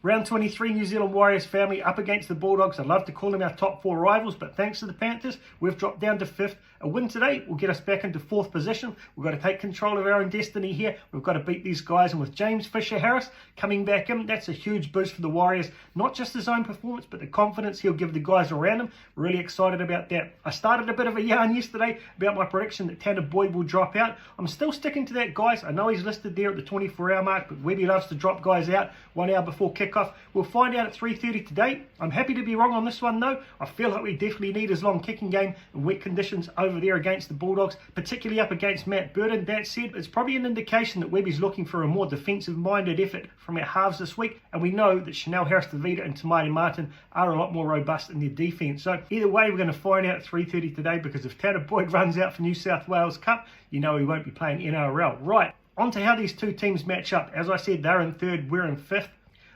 Round 23, New Zealand Warriors family up against the Bulldogs. I'd love to call them our top 4 rivals, but thanks to the Panthers, we've dropped down to 5th. A win today will get us back into 4th position. We've got to take control of our own destiny here. We've got to beat these guys, and with James Fisher-Harris coming back in, that's a huge boost for the Warriors. Not just his own performance, but the confidence he'll give the guys around him. Really excited about that. I started a bit of a yarn yesterday about my prediction that Tanner Boyd will drop out. I'm still sticking to that, guys. I know he's listed there at the 24-hour mark, but Webby loves to drop guys out 1 hour before kickoff. We'll find out at 3:30 today. I'm happy to be wrong on this one, though. I feel like we definitely need his long kicking game in wet conditions over there against the Bulldogs, particularly up against Matt Burton. That said, it's probably an indication that Webby's looking for a more defensive-minded effort from our halves this week, and we know that Chanel Harris-Tavita and Te Maire Martin are a lot more robust in their defence. So either way, we're going to find out at 3:30 today, because if Tanner Boyd runs out for New South Wales Cup, you know he won't be playing NRL. Right, on to how these two teams match up. As I said, they're in 3rd, we're in 5th.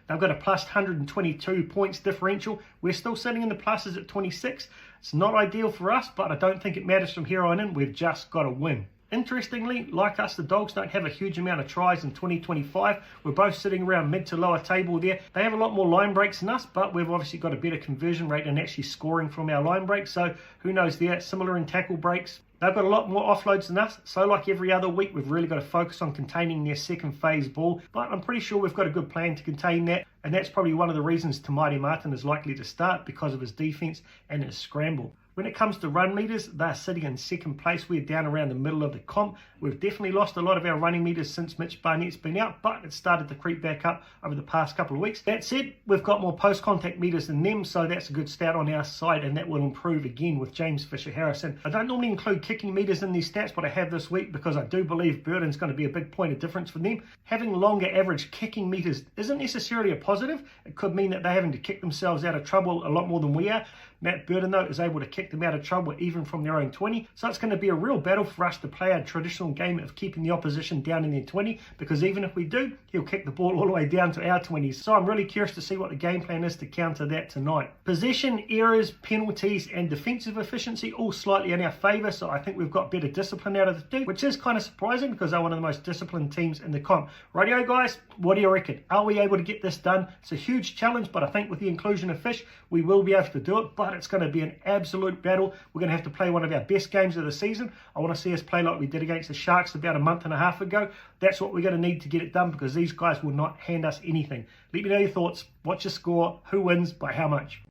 They've got a plus 122 points differential. We're still sitting in the pluses at 26. It's not ideal for us, but I don't think it matters from here on in. We've just got to win. Interestingly, like us, the Dogs don't have a huge amount of tries in 2025. We're both sitting around mid to lower table there. They have a lot more line breaks than us, but we've obviously got a better conversion rate and actually scoring from our line breaks. So who knows there, similar in tackle breaks. They've got a lot more offloads than us, so like every other week, we've really got to focus on containing their second phase ball, but I'm pretty sure we've got a good plan to contain that, and that's probably one of the reasons Te Maire Martin is likely to start, because of his defence and his scramble. When it comes to run meters, they're sitting in 2nd place. We're down around the middle of the comp. We've definitely lost a lot of our running meters since Mitch Barnett's been out, but it's started to creep back up over the past couple of weeks. That said, we've got more post-contact meters than them, so that's a good start on our side, and that will improve again with James Fisher-Harris. And I don't normally include kicking meters in these stats, but I have this week because I do believe Burton's going to be a big point of difference for them. Having longer average kicking meters isn't necessarily a positive. It could mean that they're having to kick themselves out of trouble a lot more than we are. Matt Burton, though, is able to kick them out of trouble even from their own 20. So it's going to be a real battle for us to play our traditional game of keeping the opposition down in their 20, because even if we do, he'll kick the ball all the way down to our 20s. So I'm really curious to see what the game plan is to counter that tonight. Possession, errors, penalties, and defensive efficiency all slightly in our favour, so I think we've got better discipline out of the two, which is kind of surprising because they're one of the most disciplined teams in the comp. Rightio, guys, what do you reckon? Are we able to get this done? It's a huge challenge, but I think with the inclusion of Fish, we will be able to do it, but it's going to be an absolute battle. We're going to have to play one of our best games of the season. I want to see us play like we did against the Sharks about a month and a half ago. That's what we're going to need to get it done, because these guys will not hand us anything. Let me know your thoughts. What's your score? Who wins? By how much?